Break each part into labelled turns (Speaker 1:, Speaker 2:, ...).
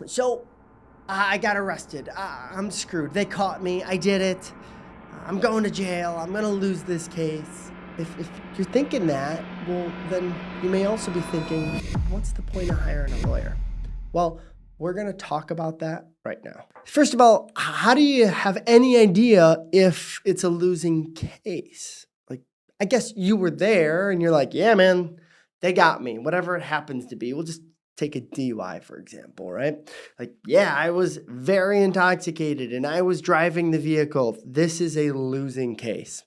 Speaker 1: So I got arrested. I'm screwed. They caught me. I did it. I'm going to jail. I'm going to lose this case. If you're thinking that, well, then you may also be thinking, what's the point of hiring a lawyer? Well, we're going to talk about that right now. First of all, how do you have any idea if it's a losing case? Like, I guess you were there and you're like, yeah, man, they got me, whatever it happens to be. We'll just take a DUI, for example, right? Like, yeah, I was very intoxicated and I was driving the vehicle. This is a losing case.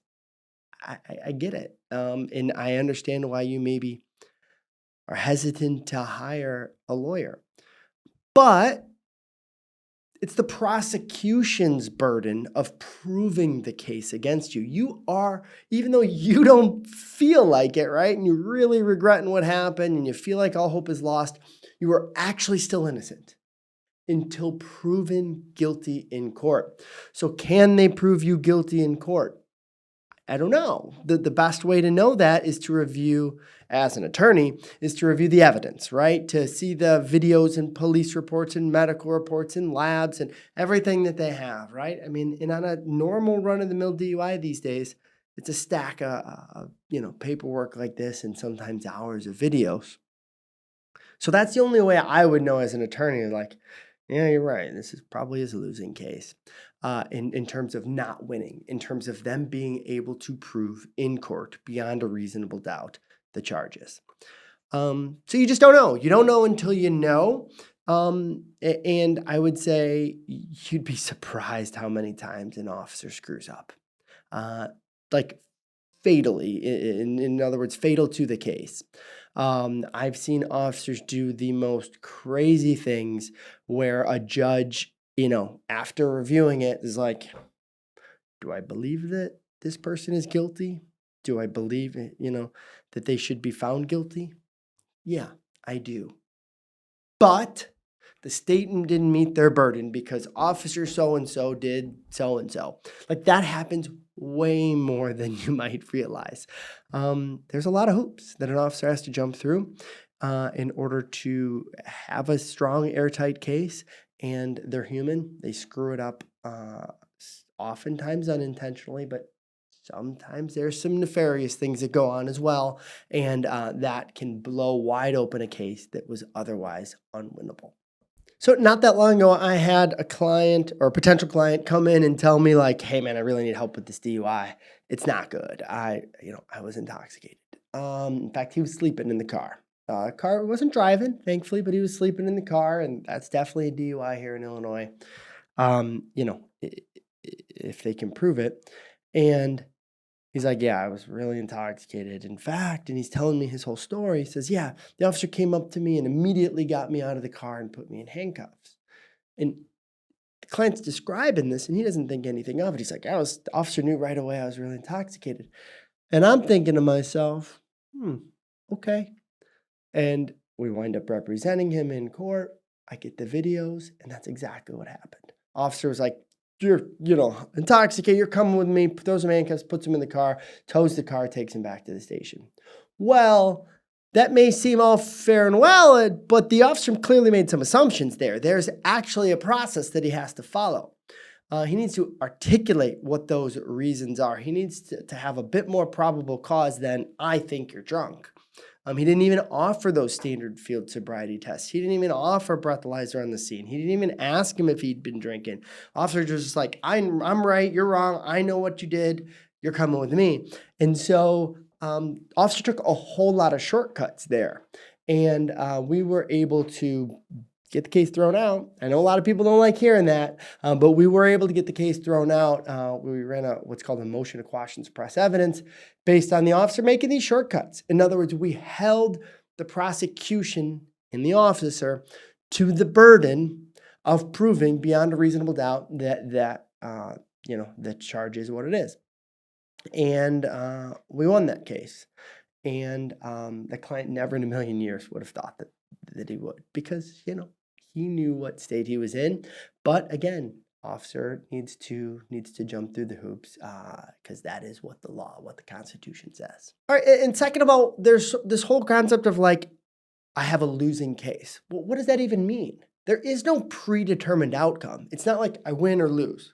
Speaker 1: I get it. And I understand why you maybe are hesitant to hire a lawyer. But it's the prosecution's burden of proving the case against you. You are, even though you don't feel like it, right? And you're really regretting what happened and you feel like all hope is lost, you are actually still innocent until proven guilty in court. So can they prove you guilty in court? I don't know. The best way to know that is to review, as an attorney, is to review the evidence, right? To see the videos and police reports and medical reports and labs and everything that they have, right? I mean, and on a normal run-of-the-mill DUI these days, it's a stack of paperwork like this and sometimes hours of videos. So that's the only way I would know as an attorney, like, yeah, you're right. This probably is a losing case in terms of not winning, in terms of them being able to prove in court beyond a reasonable doubt the charges. So you just don't know. You don't know until you know. And I would say you'd be surprised how many times an officer screws up, like fatally. In other words, fatal to the case. I've seen officers do the most crazy things where a judge, after reviewing it is like, do I believe that this person is guilty? Do I believe, that they should be found guilty? Yeah, I do. But the state didn't meet their burden because officer so-and-so did so-and-so. Like, that happens way more than you might realize. There's a lot of hoops that an officer has to jump through in order to have a strong, airtight case, and they're human. They screw it up oftentimes unintentionally, but sometimes there's some nefarious things that go on as well, and that can blow wide open a case that was otherwise unwinnable. So not that long ago, I had a client or a potential client come in and tell me like, hey man, I really need help with this DUI. It's not good. I was intoxicated. In fact, he was sleeping in the car. Car wasn't driving, thankfully, but he was sleeping in the car, and that's definitely a DUI here in Illinois. If they can prove it. And he's like, yeah, I was really intoxicated. In fact, and he's telling me his whole story. He says, yeah, the officer came up to me and immediately got me out of the car and put me in handcuffs. And the client's describing this and he doesn't think anything of it. He's like, the officer knew right away I was really intoxicated. And I'm thinking to myself, okay. And we wind up representing him in court. I get the videos, and that's exactly what happened. Officer was like, you're, intoxicated, you're coming with me, throws him handcuffs, puts him in the car, tows the car, takes him back to the station. Well, that may seem all fair and well, but the officer clearly made some assumptions there. There's actually a process that he has to follow. He needs to articulate what those reasons are. He needs to have a bit more probable cause than, I think you're drunk. He didn't even offer those standard field sobriety tests. He didn't even offer a breathalyzer on the scene. He didn't even ask him if he'd been drinking. Officer was just like, I'm right, you're wrong. I know what you did. You're coming with me. And so officer took a whole lot of shortcuts there. And we were able to get the case thrown out. I know a lot of people don't like hearing that, but we were able to get the case thrown out. We ran what's called a motion to quash and suppress evidence based on the officer making these shortcuts. In other words, we held the prosecution and the officer to the burden of proving beyond a reasonable doubt that the charge is what it is. And we won that case. And the client never in a million years would have thought that he would, because, he knew what state he was in. But again, officer needs to jump through the hoops because that is what the law, what the Constitution says. All right, and second of all, there's this whole concept of like, I have a losing case. Well, what does that even mean? There is no predetermined outcome. It's not like I win or lose.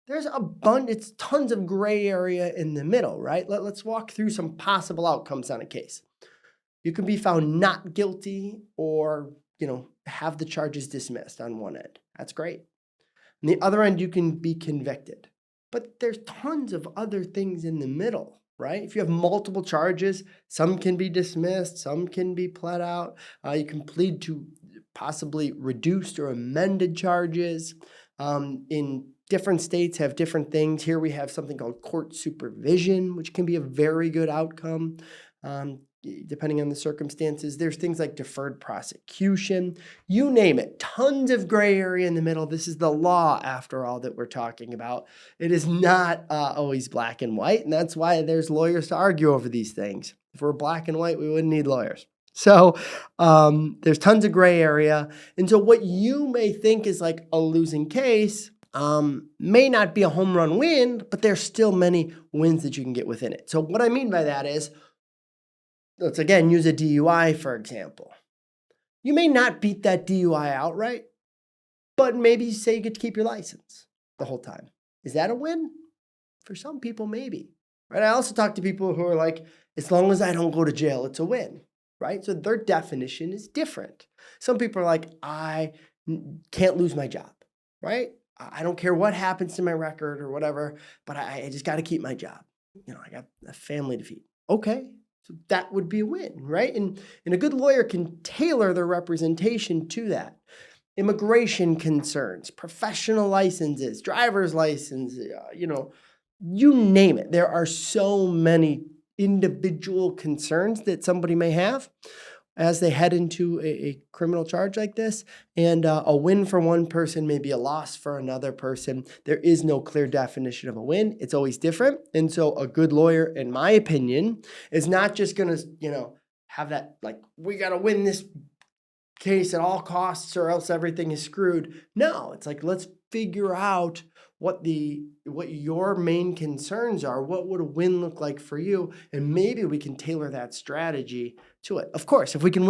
Speaker 1: There's it's tons of gray area in the middle, right? Let's walk through some possible outcomes on a case. You can be found not guilty or, have the charges dismissed on one end. That's great. On the other end, you can be convicted. But there's tons of other things in the middle, right? If you have multiple charges, some can be dismissed, some can be pled out. You can plead to possibly reduced or amended charges. In different states have different things. Here we have something called court supervision, which can be a very good outcome. Depending on the circumstances. There's things like deferred prosecution, you name it, tons of gray area in the middle. This is the law, after all, that we're talking about. It is not always black and white, and that's why there's lawyers to argue over these things. If we're black and white, we wouldn't need lawyers. So there's tons of gray area. And so what you may think is like a losing case may not be a home run win, but there's still many wins that you can get within it. So what I mean by that is, let's again use a DUI, for example. You may not beat that DUI outright, but maybe you say you get to keep your license the whole time. Is that a win? For some people, maybe. Right? I also talk to people who are like, as long as I don't go to jail, it's a win. Right? So their definition is different. Some people are like, I can't lose my job. Right? I don't care what happens to my record or whatever, but I just got to keep my job. I got a family to feed. Okay. So that would be a win, right? And a good lawyer can tailor their representation to that. Immigration concerns, professional licenses, driver's license, you name it. There are so many individual concerns that somebody may have as they head into a criminal charge like this. And a win for one person may be a loss for another person. There is no clear definition of a win. It's always different. And so a good lawyer, in my opinion, is not just going to, have that, like, we got to win this case at all costs or else everything is screwed. No, it's like, let's figure out what your main concerns are. What would a win look like for you? And maybe we can tailor that strategy to it. Of course, if we can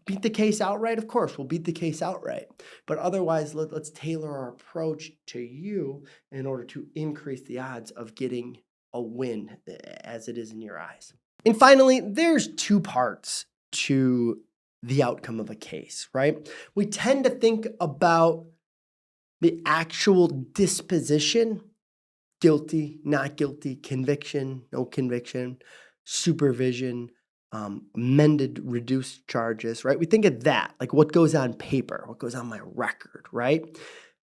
Speaker 1: beat the case outright, of course, we'll beat the case outright. But otherwise, let's tailor our approach to you in order to increase the odds of getting a win as it is in your eyes. And finally, there's two parts to the outcome of a case, right? We tend to think about the actual disposition, guilty, not guilty, conviction, no conviction, supervision, amended, reduced charges, right? We think of that, like what goes on paper, what goes on my record, right?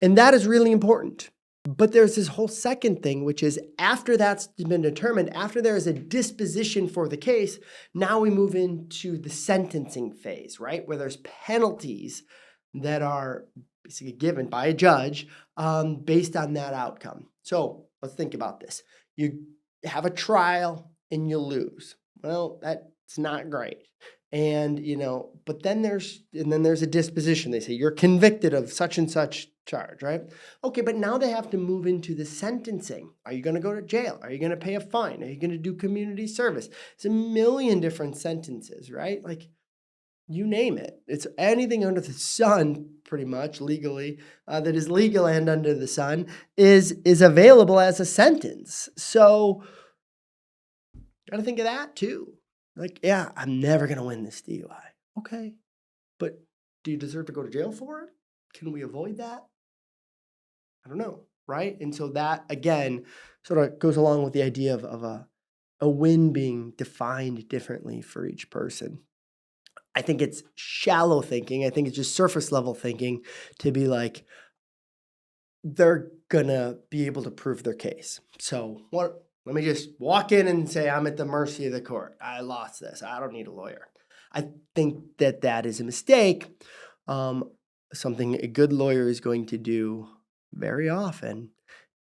Speaker 1: And that is really important. But there's this whole second thing, which is after that's been determined, after there is a disposition for the case, now we move into the sentencing phase, right? Where there's penalties that are basically given by a judge based on that outcome. So let's think about this. You have a trial and you lose. Well, that's not great. And, but then there's a disposition. They say you're convicted of such and such charge, right? Okay, but now they have to move into the sentencing. Are you going to go to jail? Are you going to pay a fine? Are you going to do community service? It's a million different sentences, right? Like, you name it. It's anything under the sun, pretty much legally, that is legal and under the sun is available as a sentence. So, got to think of that too. Like, yeah, I'm never going to win this DUI. Okay, but do you deserve to go to jail for it? Can we avoid that? I don't know, right? And so that, again, sort of goes along with the idea of a win being defined differently for each person. I think it's shallow thinking. I think it's just surface level thinking to be like, they're going to be able to prove their case. So let me just walk in and say, I'm at the mercy of the court. I lost this. I don't need a lawyer. I think that is a mistake. Something a good lawyer is going to do very often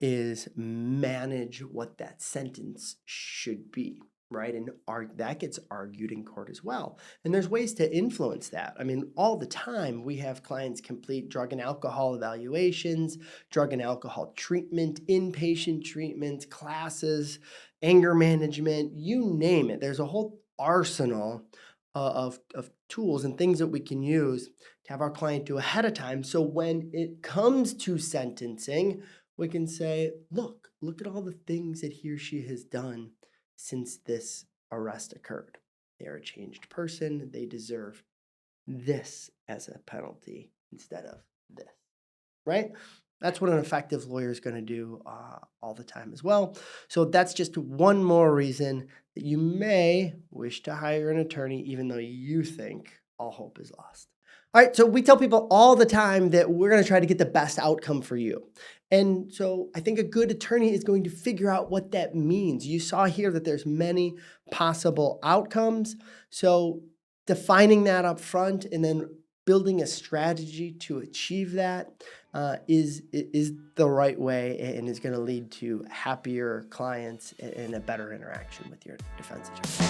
Speaker 1: is manage what that sentence should be. Right? And that gets argued in court as well. And there's ways to influence that. I mean, all the time we have clients complete drug and alcohol evaluations, drug and alcohol treatment, inpatient treatment, classes, anger management, you name it. There's a whole arsenal of tools and things that we can use to have our client do ahead of time. So when it comes to sentencing, we can say, look at all the things that he or she has done since this arrest occurred. They are a changed person. They deserve this as a penalty instead of this, right? That's what an effective lawyer is going to do all the time as well. So that's just one more reason that you may wish to hire an attorney, even though you think all hope is lost. All right, so we tell people all the time that we're going to try to get the best outcome for you. And so I think a good attorney is going to figure out what that means. You saw here that there's many possible outcomes. So defining that up front and then building a strategy to achieve that is the right way and is going to lead to happier clients and a better interaction with your defense attorney.